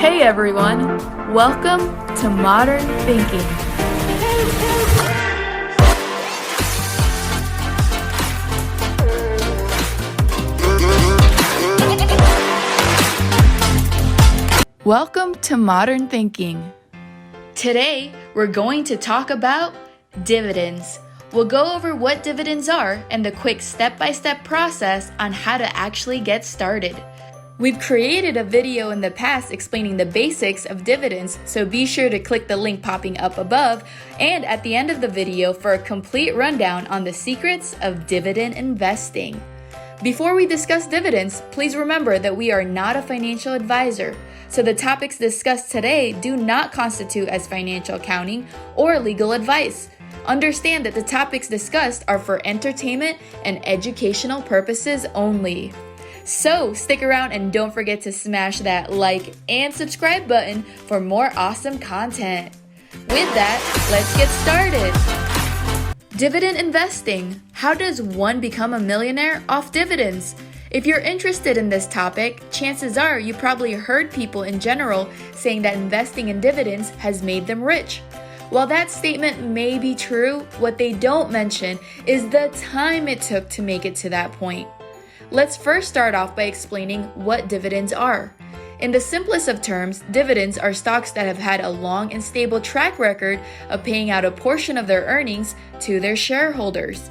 Hey everyone, welcome to Modern Thinking. Welcome to Modern Thinking. Today, we're going to talk about dividends. We'll go over what dividends are and the quick step-by-step process on how to actually get started. We've created a video in the past explaining the basics of dividends, so be sure to click the link popping up above and at the end of the video for a complete rundown on the secrets of dividend investing. Before we discuss dividends, please remember that we are not a financial advisor, so the topics discussed today do not constitute as financial accounting or legal advice. Understand that the topics discussed are for entertainment and educational purposes only. So stick around and don't forget to smash that like and subscribe button for more awesome content. With that, let's get started. Dividend investing. How does one become a millionaire off dividends? If you're interested in this topic, chances are you probably heard people in general saying that investing in dividends has made them rich. While that statement may be true, what they don't mention is the time it took to make it to that point. Let's first start off by explaining what dividends are. In the simplest of terms, dividends are stocks that have had a long and stable track record of paying out a portion of their earnings to their shareholders.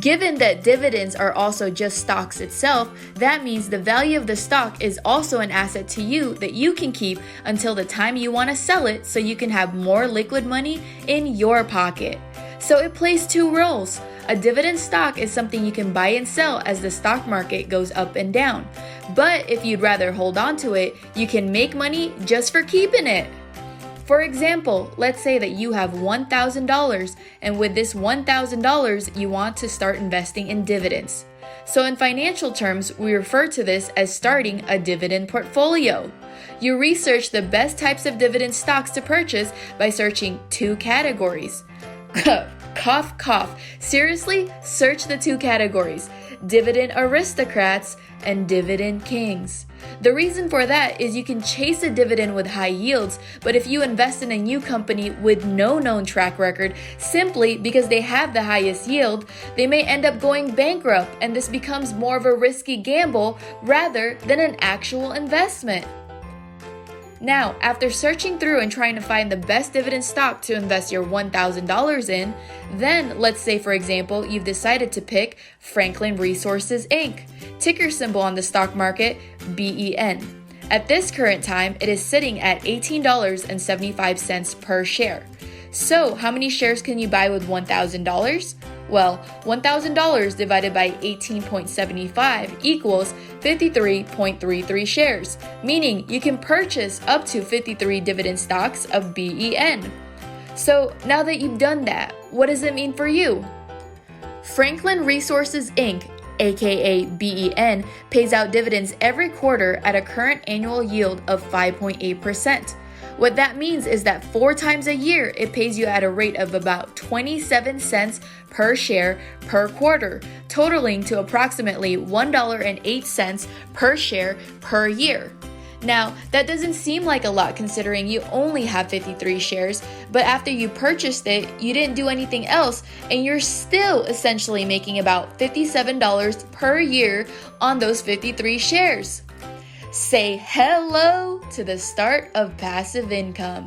Given that dividends are also just stocks itself, that means the value of the stock is also an asset to you that you can keep until the time you want to sell it so you can have more liquid money in your pocket. So it plays two roles. A dividend stock is something you can buy and sell as the stock market goes up and down. But if you'd rather hold on to it, you can make money just for keeping it. For example, let's say that you have $1,000 and with this $1,000 you want to start investing in dividends. So in financial terms, we refer to this as starting a dividend portfolio. You research the best types of dividend stocks to purchase by searching two categories. Cough, cough. Seriously, search the two categories, dividend aristocrats and dividend kings. The reason for that is you can chase a dividend with high yields, but if you invest in a new company with no known track record, simply because they have the highest yield, they may end up going bankrupt, and this becomes more of a risky gamble rather than an actual investment. Now, after searching through and trying to find the best dividend stock to invest your $1,000 in, then let's say, for example, you've decided to pick Franklin Resources Inc., ticker symbol on the stock market, BEN. At this current time, it is sitting at $18.75 per share. So, how many shares can you buy with $1,000? Well, $1,000 divided by 18.75 equals 53.33 shares, meaning you can purchase up to 53 dividend stocks of BEN. So now that you've done that, what does it mean for you? Franklin Resources Inc., aka BEN, pays out dividends every quarter at a current annual yield of 5.8%. What that means is that 4 times a year, it pays you at a rate of about 27 cents per share per quarter, totaling to approximately $1.08 per share per year. Now, that doesn't seem like a lot considering you only have 53 shares, but after you purchased it, you didn't do anything else, and you're still essentially making about $57 per year on those 53 shares. Say hello to the start of passive income.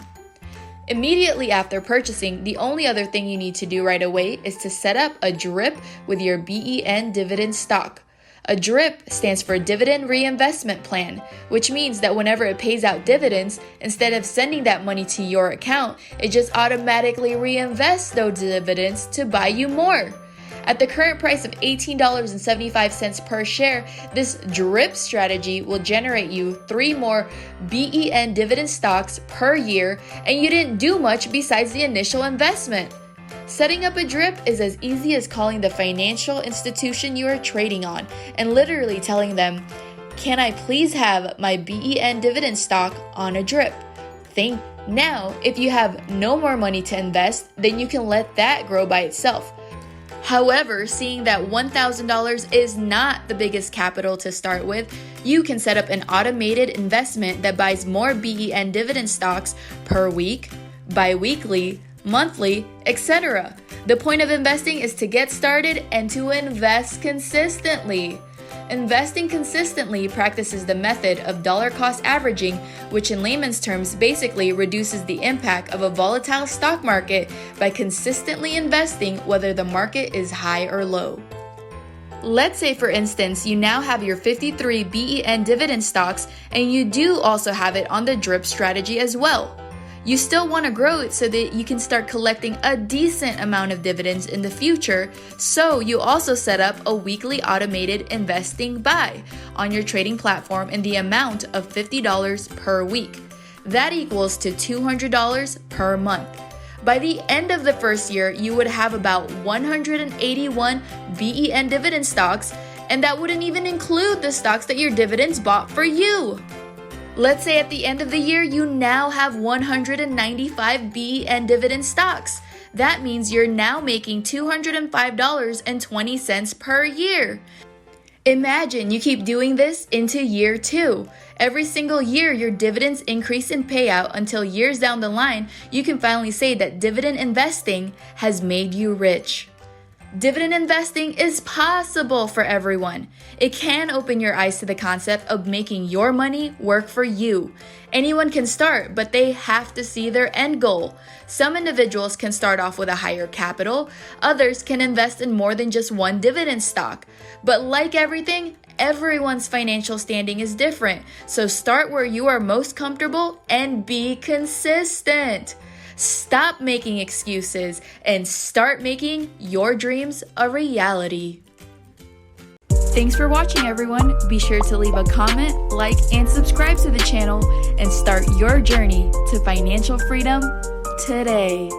Immediately after purchasing, the only other thing you need to do right away is to set up a DRIP with your BEN dividend stock. A DRIP stands for Dividend Reinvestment Plan, which means that whenever it pays out dividends, instead of sending that money to your account, it just automatically reinvests those dividends to buy you more. At the current price of $18.75 per share, this DRIP strategy will generate you 3 more BEN dividend stocks per year, and you didn't do much besides the initial investment. Setting up a DRIP is as easy as calling the financial institution you are trading on and literally telling them, "Can I please have my BEN dividend stock on a DRIP?" Now, if you have no more money to invest, then you can let that grow by itself. However, seeing that $1,000 is not the biggest capital to start with, You can set up an automated investment that buys more BEN dividend stocks per week, bi-weekly, monthly, etc. The point of investing is to get started and to invest consistently. Investing consistently practices the method of dollar cost averaging, which in layman's terms basically reduces the impact of a volatile stock market by consistently investing whether the market is high or low. Let's say, for instance, you now have your 53 BEN dividend stocks and you do also have it on the drip strategy as well. You still want to grow it so that you can start collecting a decent amount of dividends in the future, so you also set up a weekly automated investing buy on your trading platform in the amount of $50 per week. That equals to $200 per month. By the end of the first year, you would have about 181 BEN dividend stocks, and that wouldn't even include the stocks that your dividends bought for you. Let's say at the end of the year, you now have 195 BEN dividend stocks. That means you're now making $205.20 per year. Imagine you keep doing this into year 2. Every single year, your dividends increase in payout until years down the line, you can finally say that dividend investing has made you rich. Dividend investing is possible for everyone. It can open your eyes to the concept of making your money work for you. Anyone can start, but they have to see their end goal. Some individuals can start off with a higher capital, others can invest in more than just one dividend stock. But like everything, everyone's financial standing is different, so start where you are most comfortable and be consistent. Stop making excuses and start making your dreams a reality. Thanks for watching, everyone. Be sure to leave a comment, like, and subscribe to the channel and start your journey to financial freedom today.